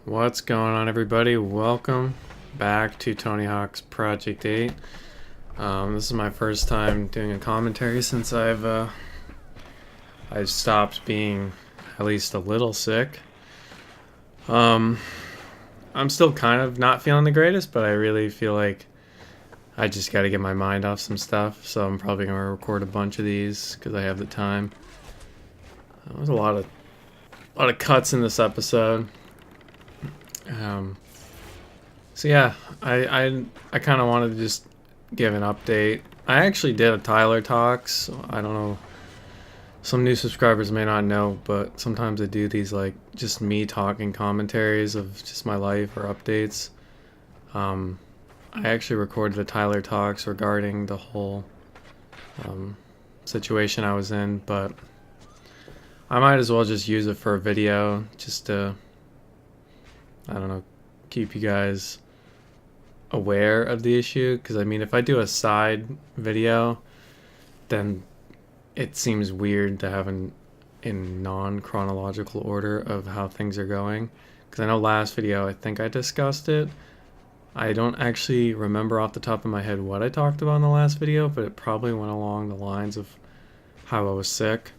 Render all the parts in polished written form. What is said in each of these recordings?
What's going on, everybody? Welcome back to Tony Hawk's Project 8. This is my first time doing a commentary since I've stopped being at least a little sick. I'm still kind of not feeling the greatest, but I really feel like I just got to get my mind off some stuff. So I'm probably gonna record a bunch of these because I have the time. There's a lot of cuts in this episode. So yeah, I kind of wanted to just give an update. I actually did a Tyler talk. So I don't know. Some new subscribers may not know, but sometimes I do these like just me talking commentaries of just my life or updates. I actually recorded a Tyler talks regarding the whole situation I was in, but I might as well just use it for a video just to, I don't know, keep you guys aware of the issue. Because I mean, if I do a side video, then it seems weird to have in non-chronological order of how things are going. Because I know last video, I think I discussed it. I don't actually remember off the top of my head what I talked about in the last video, but it probably went along the lines of how I was sick.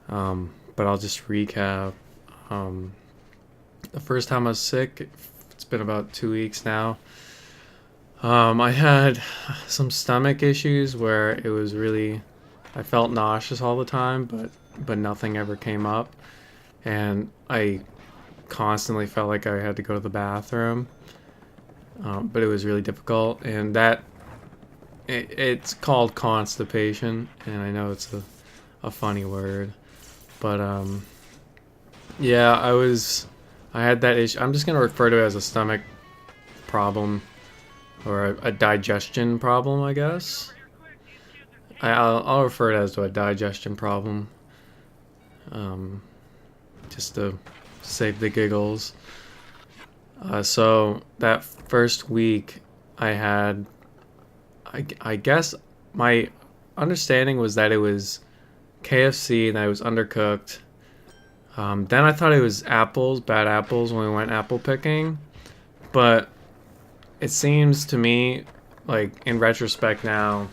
But I'll just recap. The first time I was sick, it's been about 2 weeks now. I had some stomach issues where it was really, I felt nauseous all the time, but nothing ever came up, and I constantly felt like I had to go to the bathroom, but it was really difficult, and it's called constipation, and I know it's a funny word, but yeah, I had that issue. I'm just gonna refer to it as a stomach problem or a digestion problem, I guess. I'll refer it as to a digestion problem, just to save the giggles. So that first week, I guess my understanding was that it was KFC and that it was undercooked. Then I thought it was bad apples when we went apple picking, but it seems to me, like in retrospect now,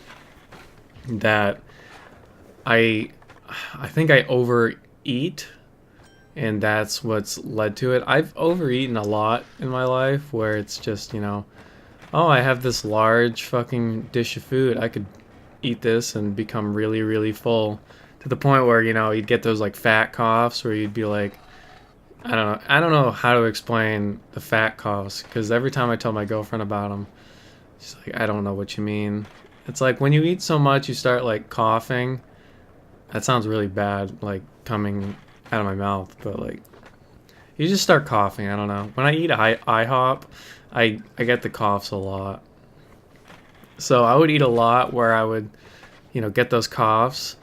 that I think I overeat, and that's what's led to it. I've overeaten a lot in my life where it's just, oh, I have this large fucking dish of food. I could eat this and become really, really full to the point where, you'd get those like fat coughs where you'd be like, I don't know how to explain the fat coughs, because every time I tell my girlfriend about them, she's like, I don't know what you mean. It's like when you eat so much, you start like coughing. That sounds really bad, like coming out of my mouth, but like you just start coughing. I don't know. When I eat IHOP, I get the coughs a lot. So I would eat a lot where I would, get those coughs.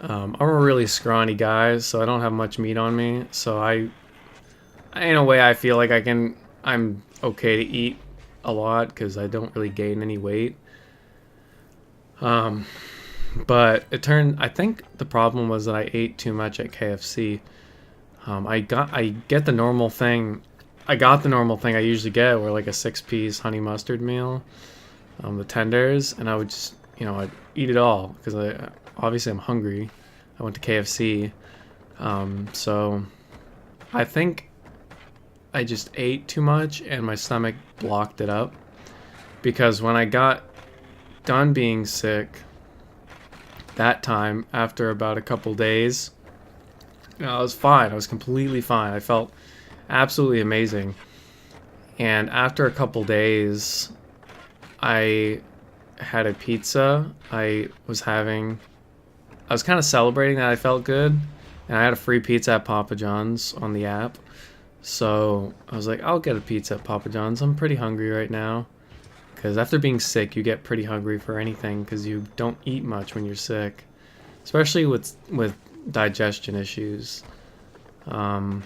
I'm a really scrawny guy, so I don't have much meat on me. So in a way, I feel like I'm okay to eat a lot because I don't really gain any weight. But I think the problem was that I ate too much at KFC. I get the normal thing. I got the normal thing I usually get, where like a 6-piece honey mustard meal, the tenders, and I would just, I'd eat it all because obviously I'm hungry. I went to KFC, so I think I just ate too much and my stomach blocked it up, because when I got done being sick that time, after about a couple days, I was fine. I was completely fine. I felt absolutely amazing. And after a couple days, I had a pizza. I was kind of celebrating that I felt good, and I had a free pizza at Papa John's on the app. So I was like, I'll get a pizza at Papa John's. I'm pretty hungry right now. Because after being sick, you get pretty hungry for anything because you don't eat much when you're sick. Especially with digestion issues. So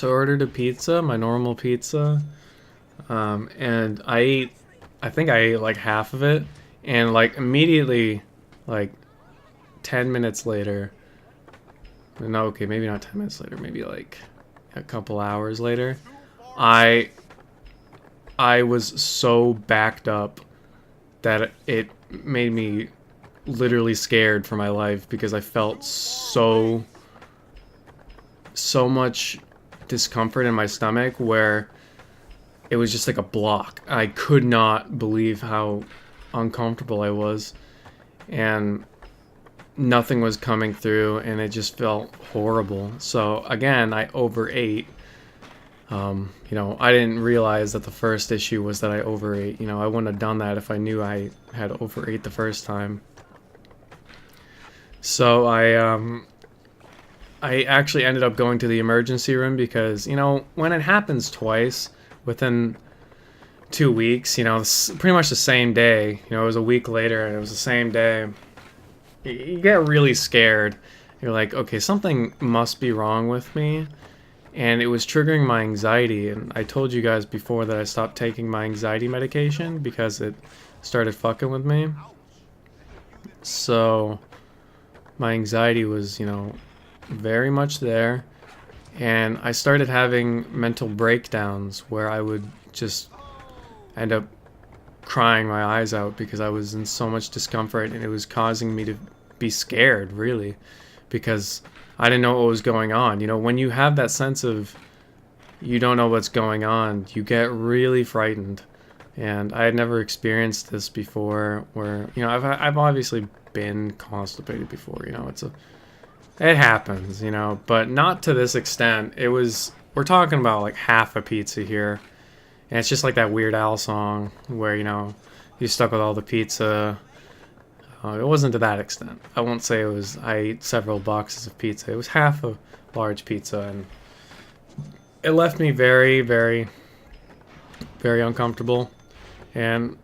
I ordered a pizza, my normal pizza. And I think I ate like half of it. And like immediately, like 10 minutes later. No, okay, maybe not 10 minutes later. Maybe like a couple hours later, I was so backed up that it made me literally scared for my life because I felt so much discomfort in my stomach where it was just like a block. I could not believe how uncomfortable I was, and nothing was coming through, and it just felt horrible. So again, I overate. I didn't realize that the first issue was that I overate. I wouldn't have done that if I knew I had overate the first time. So I actually ended up going to the emergency room because, when it happens twice within 2 weeks, pretty much the same day, it was a week later and it was the same day, you get really scared. You're like, okay, something must be wrong with me. And it was triggering my anxiety. And I told you guys before that I stopped taking my anxiety medication because it started fucking with me. So my anxiety was, very much there. And I started having mental breakdowns where I would just end up crying my eyes out because I was in so much discomfort, and it was causing me to be scared, really, because I didn't know what was going on. When you have that sense of you don't know what's going on, you get really frightened. And I had never experienced this before where, I've obviously been constipated before, it happens, but not to this extent. We're talking about like half a pizza here. And it's just like that Weird Al song where, you're stuck with all the pizza. It wasn't to that extent. I won't say I ate several boxes of pizza. It was half a large pizza, and it left me very, very, very uncomfortable. And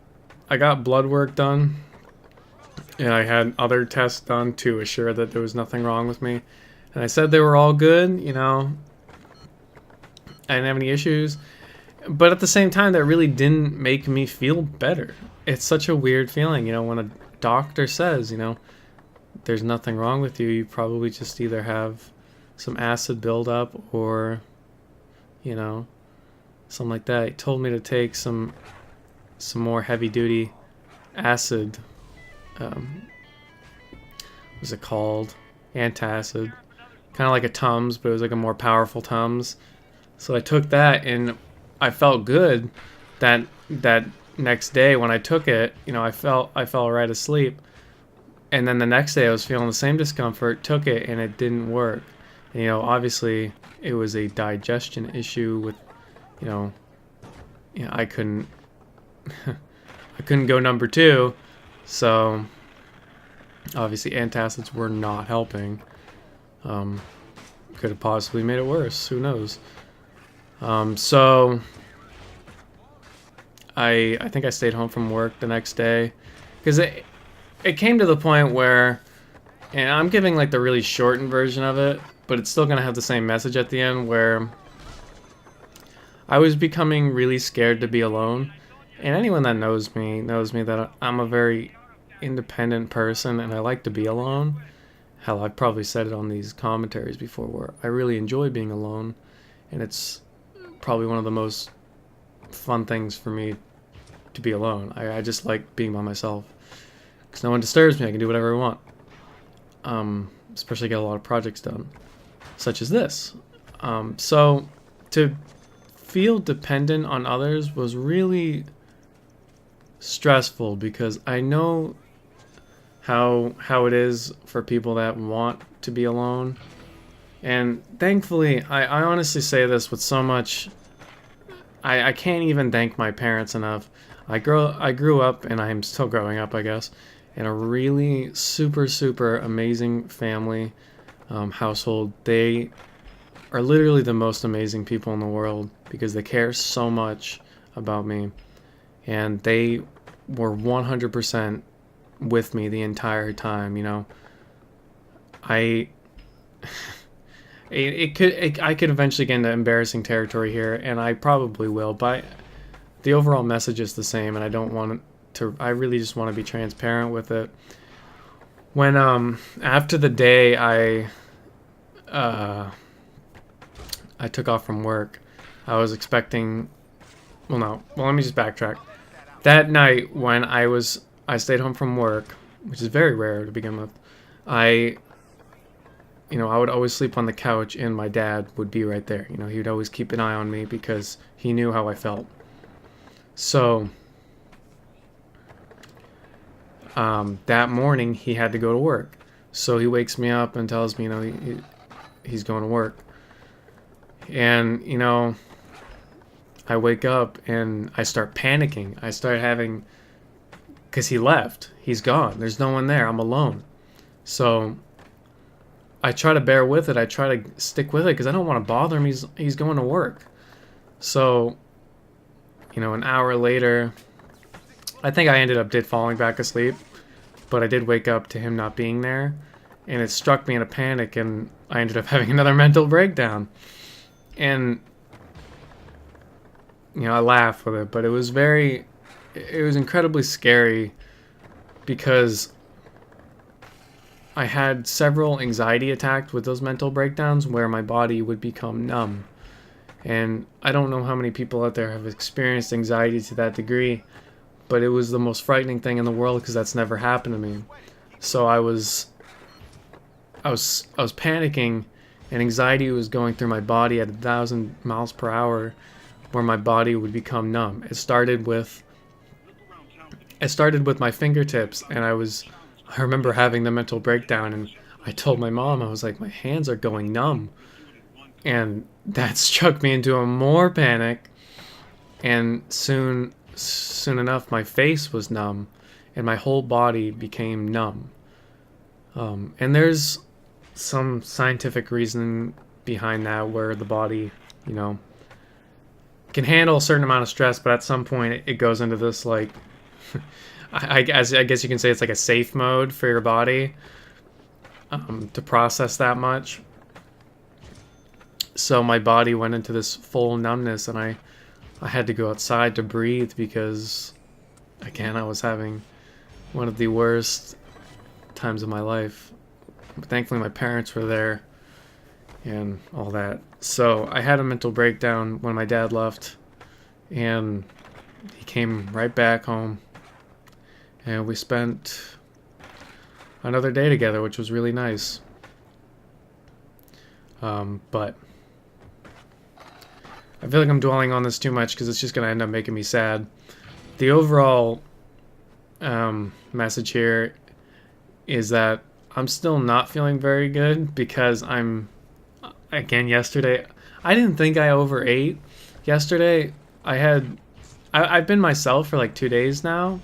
I got blood work done, and I had other tests done to assure that there was nothing wrong with me. And I said they were all good, I didn't have any issues. But at the same time, that really didn't make me feel better. It's such a weird feeling, when a doctor says, there's nothing wrong with you. You probably just either have some acid buildup or, something like that. He told me to take some more heavy-duty acid. What's it called? Antacid. Kind of like a Tums, but it was like a more powerful Tums. So I took that, and I felt good that next day when I took it. I fell right asleep, and then the next day I was feeling the same discomfort, took it, and it didn't work. And, obviously it was a digestion issue with, I couldn't go number 2, so obviously antacids were not helping. Could have possibly made it worse, who knows. So I think I stayed home from work the next day because it came to the point where, and I'm giving like the really shortened version of it, but it's still going to have the same message at the end, where I was becoming really scared to be alone. And anyone that knows me that I'm a very independent person and I like to be alone. Hell, I've probably said it on these commentaries before where I really enjoy being alone, and it's probably one of the most fun things for me to be alone. I just like being by myself because no one disturbs me. I can do whatever I want, especially get a lot of projects done, such as this. So to feel dependent on others was really stressful because I know how it is for people that want to be alone. And thankfully, I honestly say this with so much, I can't even thank my parents enough. I grew up, and I'm still growing up, I guess, in a really super amazing family, household. They are literally the most amazing people in the world because they care so much about me, and they were 100% with me the entire time. I could eventually get into embarrassing territory here, and I probably will, but the overall message is the same, and I don't want to. I really just want to be transparent with it. When after the day I took off from work. I was expecting, well, no, well, let me just backtrack. That night when I stayed home from work, which is very rare to begin with, I, I would always sleep on the couch and my dad would be right there. He would always keep an eye on me because he knew how I felt. So, that morning he had to go to work. So he wakes me up and tells me, he's going to work. And, I wake up and I start panicking. I start having, because he left. He's gone. There's no one there. I'm alone. So I try to bear with it. I try to stick with it because I don't want to bother him. He's going to work. So, an hour later, I think I did falling back asleep, but I did wake up to him not being there, and it struck me in a panic, and I ended up having another mental breakdown. And, I laugh with it, but it was incredibly scary because I had several anxiety attacks with those mental breakdowns where my body would become numb. And I don't know how many people out there have experienced anxiety to that degree, but it was the most frightening thing in the world because that's never happened to me. So I was panicking, and anxiety was going through my body at 1,000 miles per hour, where my body would become numb. It started with my fingertips, and I remember having the mental breakdown, and I told my mom, I was like, my hands are going numb. And that struck me into a more panic, and soon enough my face was numb and my whole body became numb. And there's some scientific reason behind that, where the body, can handle a certain amount of stress, but at some point it goes into this, like, I guess you can say it's like a safe mode for your body to process that much. So my body went into this full numbness, and I had to go outside to breathe because, again, I was having one of the worst times of my life. Thankfully, my parents were there and all that. So I had a mental breakdown when my dad left, and he came right back home, and we spent another day together, which was really nice. But I feel like I'm dwelling on this too much because it's just going to end up making me sad. The overall message here is that I'm still not feeling very good because yesterday, I didn't think I overate. Yesterday, I've been myself for like 2 days now.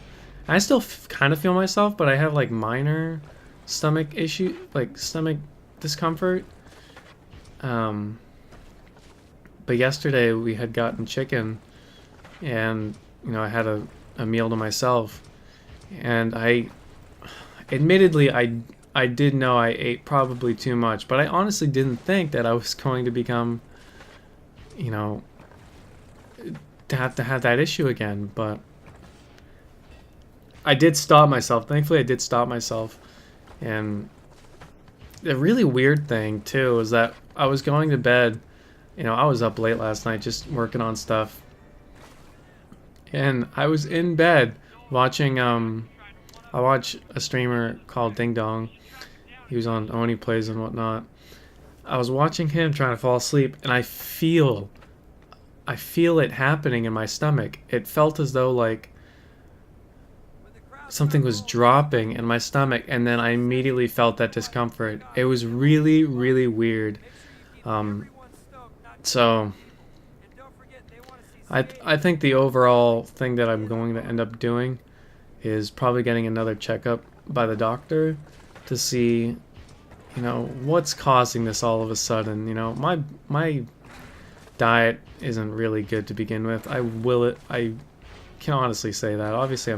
I still kind of feel myself, but I have like minor stomach issue, like stomach discomfort. But yesterday we had gotten chicken, and I had a meal to myself, and admittedly I did know I ate probably too much, but I honestly didn't think that I was going to become, to have that issue again. But I did stop myself. Thankfully, I did stop myself. And the really weird thing too is that I was going to bed. I was up late last night just working on stuff, and I was in bed watching. I watch a streamer called Ding Dong. He was on Oni Plays and whatnot. I was watching him trying to fall asleep, and I feel it happening in my stomach. It felt as though like something was dropping in my stomach, and then I immediately felt that discomfort. It was really, really weird. So I think the overall thing that I'm going to end up doing is probably getting another checkup by the doctor to see, what's causing this all of a sudden. My diet isn't really good to begin with. I can honestly say that. Obviously,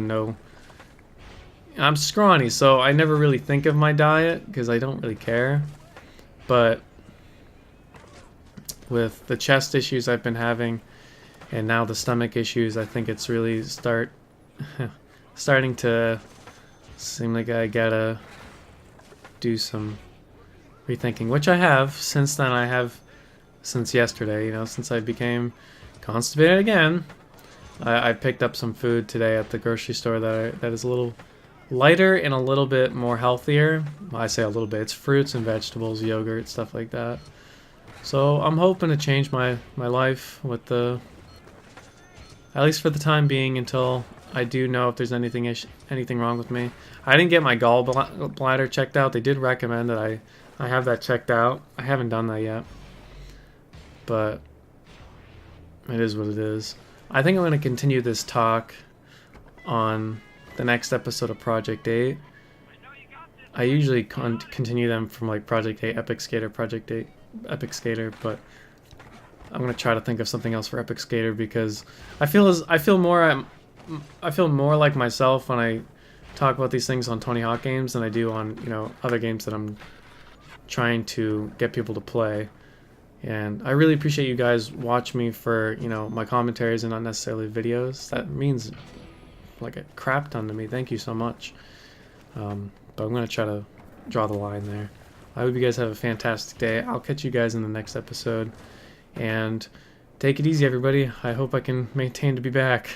I'm scrawny, so I never really think of my diet because I don't really care. But with the chest issues I've been having, and now the stomach issues, I think it's really starting to seem like I gotta do some rethinking, which I have. Since then, I have since yesterday, since I became constipated again. I picked up some food today at the grocery store that is a little lighter and a little bit more healthier. I say a little bit. It's fruits and vegetables, yogurt, stuff like that. So I'm hoping to change my life with at least for the time being, until I do know if there's anything wrong with me. I didn't get my gallbladder checked out. They did recommend that I have that checked out. I haven't done that yet, but it is what it is. I think I'm going to continue this talk on the next episode of Project 8. I usually continue them from like Project 8, Epic Skater, Project 8, Epic Skater, but I'm going to try to think of something else for Epic Skater, because I feel more like myself when I talk about these things on Tony Hawk games than I do on, other games that I'm trying to get people to play. And I really appreciate you guys watch me for, my commentaries and not necessarily videos. That means like a crap ton to me. Thank you so much. But I'm going to try to draw the line there. I hope you guys have a fantastic day. I'll catch you guys in the next episode. And take it easy, everybody. I hope I can maintain to be back.